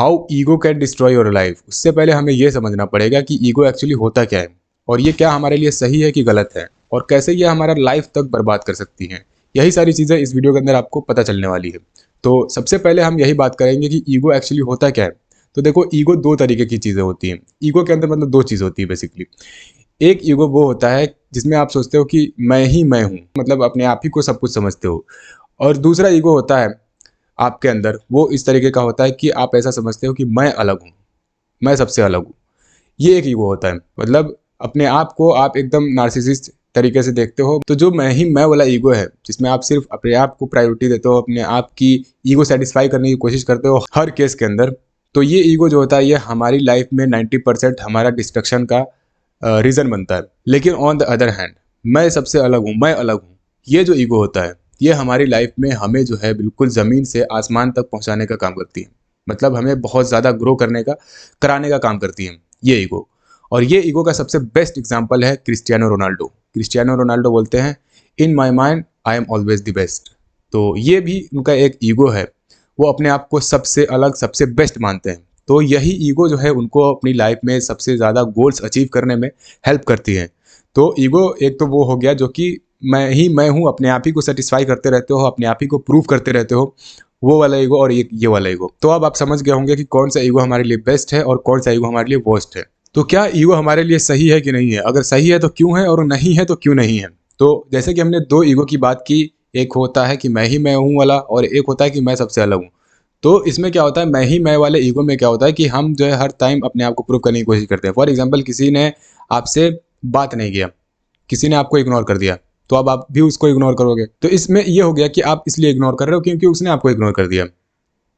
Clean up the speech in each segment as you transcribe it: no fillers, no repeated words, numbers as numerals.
How ego can destroy your life. उससे पहले हमें ये समझना पड़ेगा कि ईगो एक्चुअली होता क्या है और ये क्या हमारे लिए सही है कि गलत है और कैसे ये हमारा लाइफ तक बर्बाद कर सकती हैं। यही सारी चीज़ें इस वीडियो के अंदर आपको पता चलने वाली है। तो सबसे पहले हम यही बात करेंगे कि ईगो एक्चुअली होता क्या है। तो देखो, ईगो दो तरीके की चीज़ें होती हैं। ईगो के अंदर मतलब दो चीज़ होती है बेसिकली। एक ईगो वो होता है जिसमें आप सोचते हो कि मैं ही मैं हूँ, मतलब अपने आप ही को सब कुछ समझते हो। और दूसरा ईगो होता है आपके अंदर, वो इस तरीके का होता है कि आप ऐसा समझते हो कि मैं अलग हूँ, मैं सबसे अलग हूँ। ये एक ईगो होता है, मतलब अपने आप को आप एकदम नार्सिसिस्ट तरीके से देखते हो। तो जो मैं ही मैं वाला ईगो है, जिसमें आप सिर्फ अपने आप को प्रायोरिटी देते हो, अपने आप की ईगो सेटिस्फाई करने की कोशिश करते हो हर केस के अंदर, तो ये ईगो जो होता है ये हमारी लाइफ में 90% हमारा डिस्ट्रक्शन का रीज़न बनता है। लेकिन ऑन द अदर हैंड, मैं सबसे अलग हूँ, मैं अलग हूँ, ये जो ईगो होता है ये हमारी लाइफ में हमें जो है बिल्कुल ज़मीन से आसमान तक पहुँचाने का काम करती है। मतलब हमें बहुत ज़्यादा ग्रो कराने का काम करती है ये ईगो। और ये ईगो का सबसे बेस्ट एग्जांपल है क्रिस्टियानो रोनाल्डो। क्रिस्टियानो रोनाल्डो बोलते हैं, in my mind I am always the best. तो ये भी उनका एक ईगो है, वो अपने आप को सबसे अलग सबसे बेस्ट मानते हैं। तो यही ईगो जो है उनको अपनी लाइफ में सबसे ज़्यादा गोल्स अचीव करने में हेल्प करती है। तो ईगो एक तो वो हो गया जो कि मैं ही मैं हूँ, अपने आप ही को सेटिस्फाई करते रहते हो, अपने आप ही को प्रूव करते रहते हो, वो वाला ईगो। और ये वाला ईगो, तो अब आप समझ गए होंगे कि कौन सा ईगो हमारे लिए बेस्ट है और कौन सा ईगो हमारे लिए वर्स्ट है। तो क्या ईगो हमारे लिए सही है कि नहीं है, अगर सही है तो क्यों है, और नहीं है तो क्यों नहीं है। तो जैसे कि हमने दो ईगो की बात की, एक होता है कि मैं ही मैं हूँ वाला, और एक होता है कि मैं सबसे अलग हूँ। तो इसमें क्या होता है, मैं ही मैं वाले ईगो में क्या होता है कि हम जो है हर टाइम अपने आप को प्रूव करने की कोशिश करते हैं। फॉर एग्जाम्पल, किसी ने आपसे बात नहीं किया, किसी ने आपको इग्नोर कर दिया, तो अब आप भी उसको इग्नोर करोगे। तो इसमें ये हो गया कि आप इसलिए इग्नोर कर रहे हो क्योंकि उसने आपको इग्नोर कर दिया,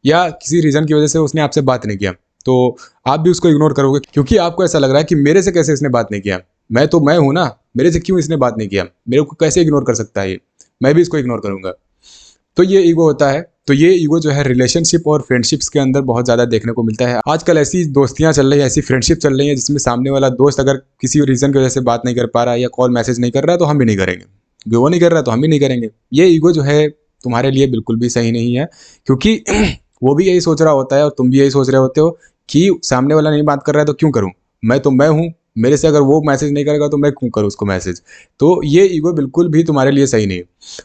या किसी रीज़न की वजह से उसने आपसे बात नहीं किया, तो आप भी उसको इग्नोर करोगे क्योंकि आपको ऐसा लग रहा है कि मेरे से कैसे इसने बात नहीं किया, मैं तो मैं हूँ ना, मेरे से क्यों इसने बात नहीं किया, मेरे को कैसे इग्नोर कर सकता है ये, मैं भी इसको इग्नोर करूँगा। तो ये ईगो होता है। तो ये ईगो जो है रिलेशनशिप और फ्रेंडशिप्स के अंदर बहुत ज़्यादा देखने को मिलता है। आजकल ऐसी दोस्तियाँ चल रही है, ऐसी फ्रेंडशिप चल रही है जिसमें सामने वाला दोस्त अगर किसी रीज़न की वजह से बात नहीं कर पा रहा है या कॉल मैसेज नहीं कर रहा है तो हम भी नहीं करेंगे, वो नहीं कर रहा है तो हम भी नहीं करेंगे। ये ईगो जो है तुम्हारे लिए बिल्कुल भी सही नहीं है, क्योंकि वो भी यही सोच रहा होता है और तुम भी यही सोच रहे होते हो कि सामने वाला नहीं बात कर रहा है तो क्यों करूँ, मैं तो मैं हूँ, मेरे से अगर वो मैसेज नहीं करेगा तो मैं क्यों करूँ उसको मैसेज। तो ये ईगो बिल्कुल भी तुम्हारे लिए सही नहीं है।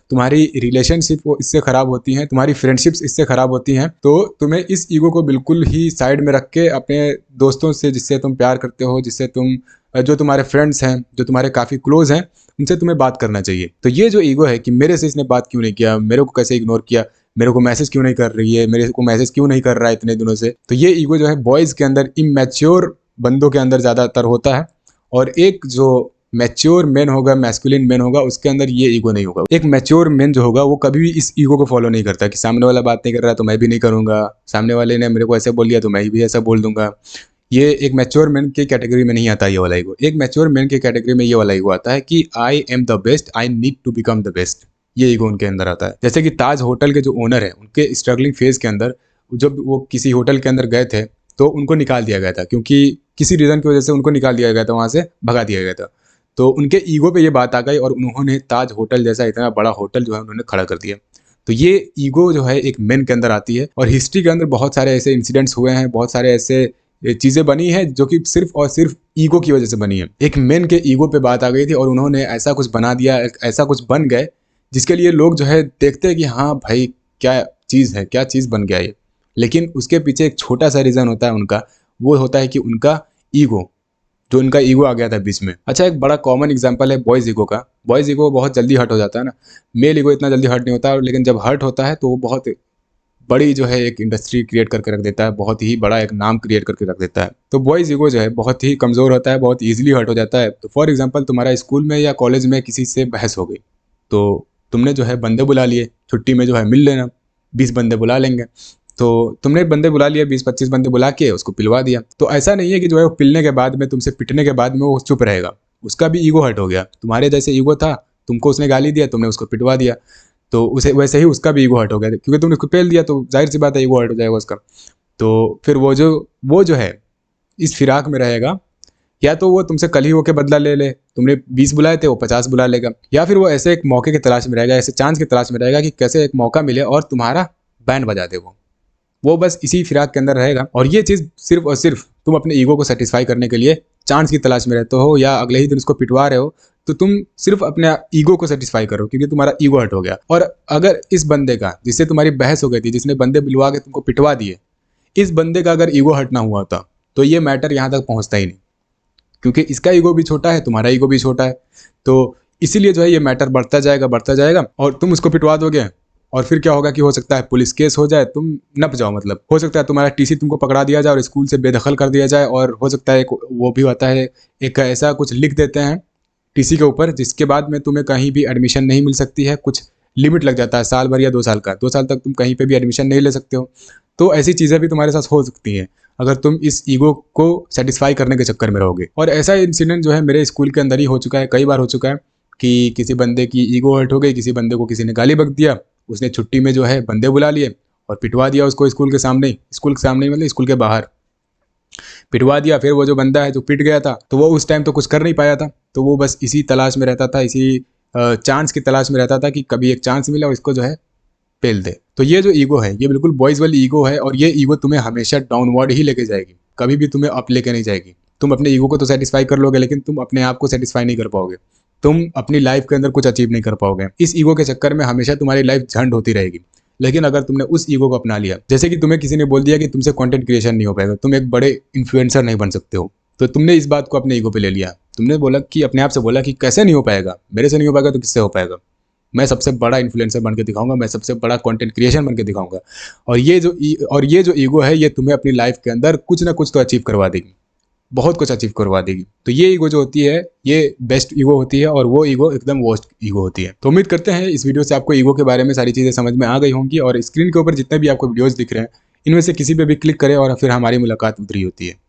तुम्हारी रिलेशनशिप इससे ख़राब होती हैं, तुम्हारी फ्रेंडशिप्स इससे ख़राब होती हैं। तो तुम्हें इस ईगो को बिल्कुल ही साइड में रख के अपने दोस्तों से, जिससे तुम प्यार करते हो, जिससे तुम जो तुम्हारे फ्रेंड्स हैं, जो तुम्हारे काफ़ी क्लोज हैं, उनसे तुम्हें बात करना चाहिए। तो ये जो ईगो है कि मेरे से इसने बात क्यों नहीं किया, मेरे को कैसे इग्नोर किया, मेरे को मैसेज क्यों नहीं कर रही है, मेरे को मैसेज क्यों नहीं कर रहा है इतने दिनों से, तो ये ईगो जो है बॉयज़ के अंदर, इमैच्योर बंदों के अंदर ज़्यादातर होता है। और एक जो मैच्योर मैन होगा, मैस्कुलिन मैन होगा, उसके अंदर ये ईगो नहीं होगा। एक मैच्योर मैन जो होगा वो कभी भी इस ईगो को फॉलो नहीं करता कि सामने वाला बात नहीं कर रहा है तो मैं भी नहीं करूंगा, सामने वाले ने मेरे को ऐसे बोल दिया तो मैं भी ऐसा बोल दूंगा। ये एक मैच्योर मैन की कैटेगरी में नहीं आता ये वाला ईगो। एक मैच्योर मैन की कैटेगरी में ये वाला ईगो आता है कि I am the best, I need to become the best. ये ईगो उनके अंदर आता है। जैसे कि ताज होटल के जो ओनर है, उनके स्ट्रगलिंग फेज के अंदर जब वो किसी होटल के अंदर गए थे तो उनको निकाल दिया गया था, क्योंकि किसी रीज़न की वजह से उनको निकाल दिया गया था, वहाँ से भगा दिया गया था। तो उनके ईगो पे ये बात आ गई और उन्होंने ताज होटल जैसा इतना बड़ा होटल जो है उन्होंने खड़ा कर दिया। तो ये ईगो जो है एक मैन के अंदर आती है, और हिस्ट्री के अंदर बहुत सारे ऐसे इंसिडेंट्स हुए हैं, बहुत सारे ऐसे चीज़ें बनी है जो कि सिर्फ और सिर्फ ईगो की वजह से बनी है। एक मैन के ईगो पे बात आ गई थी और उन्होंने ऐसा कुछ बना दिया, ऐसा कुछ बन गए जिसके लिए लोग जो है देखते हैं कि हाँ भाई क्या चीज़ है, क्या चीज़ बन गया ये। लेकिन उसके पीछे एक छोटा सा रीज़न होता है उनका, वो होता है कि उनका ईगो, जो उनका ईगो आ गया था बीच में। अच्छा, एक बड़ा कॉमन एग्जांपल है बॉयज़ ईगो का। बॉयज़ ईगो बहुत जल्दी हर्ट हो जाता है ना, मेल ईगो इतना जल्दी हर्ट नहीं होता, लेकिन जब हर्ट होता है तो वो बहुत बड़ी जो है एक इंडस्ट्री क्रिएट करके रख देता है, बहुत ही बड़ा एक नाम क्रिएट करके रख देता है। तो बॉयज़ ईगो जो है बहुत ही कमज़ोर होता है, बहुत ईजिली हर्ट हो जाता है। तो फॉर एग्जाम्पल, तुम्हारा स्कूल में या कॉलेज में किसी से बहस हो गई, तो तुमने जो है बंदे बुला लिए, छुट्टी में जो है मिल लेना, 20 बंदे बुला लेंगे। तो तुमने बंदे बुला लिया, 20-25 बंदे बुला के उसको पिलवा दिया। तो ऐसा नहीं है कि जो है वो पिलने के बाद में, तुमसे पिटने के बाद में वो चुप रहेगा, उसका भी ईगो हर्ट हो गया। तुम्हारे जैसे ईगो था, तुमको उसने गाली दिया, तुमने उसको पिटवा दिया, तो उसे वैसे ही उसका भी ईगो हर्ट हो गया, क्योंकि तुमने उसको पेल दिया तो जाहिर सी बात है ईगो हर्ट हो जाएगा उसका। तो फिर वो जो है इस फिराक में रहेगा, या तो वो तुमसे कल ही होकर बदला ले ले, तुमने 20 बुलाए थे वो 50 बुला लेगा, या फिर वो ऐसे एक मौके की तलाश में रहेगा, ऐसे चांस की तलाश में रहेगा कि कैसे एक मौका मिले और तुम्हारा बैंड बजा दे वो, वो बस इसी फिराक के अंदर रहेगा। और ये चीज़ सिर्फ और सिर्फ तुम अपने ईगो को सेटिस्फाई करने के लिए चांस की तलाश में रहते हो, या अगले ही दिन उसको पिटवा रहे हो, तो तुम सिर्फ अपने ईगो को सेटिस्फाई करो क्योंकि तुम्हारा ईगो हर्ट हो गया। और अगर इस बंदे का, जिससे तुम्हारी बहस हो गई थी, जिसने बंदे बुलवा के तुमको पिटवा दिए, इस बंदे का अगर ईगो हर्ट ना हुआ होता तो ये मैटर यहाँ तक पहुँचता ही नहीं, क्योंकि इसका ईगो भी छोटा है, तुम्हारा ईगो भी छोटा है। तो इसीलिए जो है ये मैटर बढ़ता जाएगा और तुम उसको पिटवा दोगे, और फिर क्या होगा कि हो सकता है पुलिस केस हो जाए, तुम नप जाओ, मतलब हो सकता है तुम्हारा टीसी तुमको पकड़ा दिया जाए और स्कूल से बेदखल कर दिया जाए। और हो सकता है वो भी होता है, एक ऐसा कुछ लिख देते हैं टीसी के ऊपर जिसके बाद में तुम्हें कहीं भी एडमिशन नहीं मिल सकती है। कुछ लिमिट लग जाता है, साल भर या 2 साल का, 2 साल तक तुम कहीं पे भी एडमिशन नहीं ले सकते हो। तो ऐसी चीज़ें भी तुम्हारे साथ हो सकती हैं अगर तुम इस ईगो को सेटिस्फाई करने के चक्कर में रहोगे। और ऐसा इंसिडेंट जो है मेरे स्कूल के अंदर ही हो चुका है, कई बार हो चुका है कि किसी बंदे की ईगो हर्ट हो गई, किसी बंदे को किसी ने गाली बक दिया, उसने छुट्टी में जो है बंदे बुला लिए और पिटवा दिया उसको स्कूल के सामने मतलब स्कूल के बाहर पिटवा दिया। फिर वो जो बंदा है जो पिट गया था, तो वो उस टाइम तो कुछ कर नहीं पाया था, तो वो बस इसी तलाश में रहता था, इसी चांस की तलाश में रहता था कि कभी एक चांस मिला और इसको जो है पेल दे। तो ये जो ईगो है ये बिल्कुल बॉयज़ वाली ईगो है, और ये ईगो तुम्हें हमेशा डाउनवर्ड ही लेके जाएगी, कभी भी तुम्हें अप लेके नहीं जाएगी। तुम अपने ईगो को तो सेटिस्फाई कर लोगे, लेकिन तुम अपने आप को सेटिस्फाई नहीं कर पाओगे, तुम अपनी लाइफ के अंदर कुछ अचीव नहीं कर पाओगे। इस ईगो के चक्कर में हमेशा तुम्हारी लाइफ झंड होती रहेगी। लेकिन अगर तुमने उस ईगो को अपना लिया, जैसे कि तुम्हें किसी ने बोल दिया कि तुमसे कंटेंट क्रिएशन नहीं हो पाएगा, तुम एक बड़े इन्फ्लुएंसर नहीं बन सकते हो, तो तुमने इस बात को अपने ईगो पे ले लिया। तुमने बोला कि अपने आप से बोला कि कैसे नहीं हो पाएगा, मेरे से नहीं हो पाएगा तो किससे हो पाएगा, मैं सबसे बड़ा इन्फ्लुएंसर बन के दिखाऊंगा, मैं सबसे बड़ा कंटेंट क्रिएशन बन के दिखाऊंगा। और ये जो ईगो है ये तुम्हें अपनी लाइफ के अंदर कुछ ना कुछ तो अचीव करवा देगी, बहुत कुछ अचीव करवा देगी। तो ये ईगो जो होती है ये बेस्ट ईगो होती है, और वो ईगो एकदम वर्स्ट ईगो होती है। तो उम्मीद करते हैं इस वीडियो से आपको ईगो के बारे में सारी चीज़ें समझ में आ गई होंगी, और स्क्रीन के ऊपर जितने भी आपको वीडियोज़ दिख रहे हैं इनमें से किसी पे भी क्लिक करें और फिर हमारी मुलाकात उतरी होती है।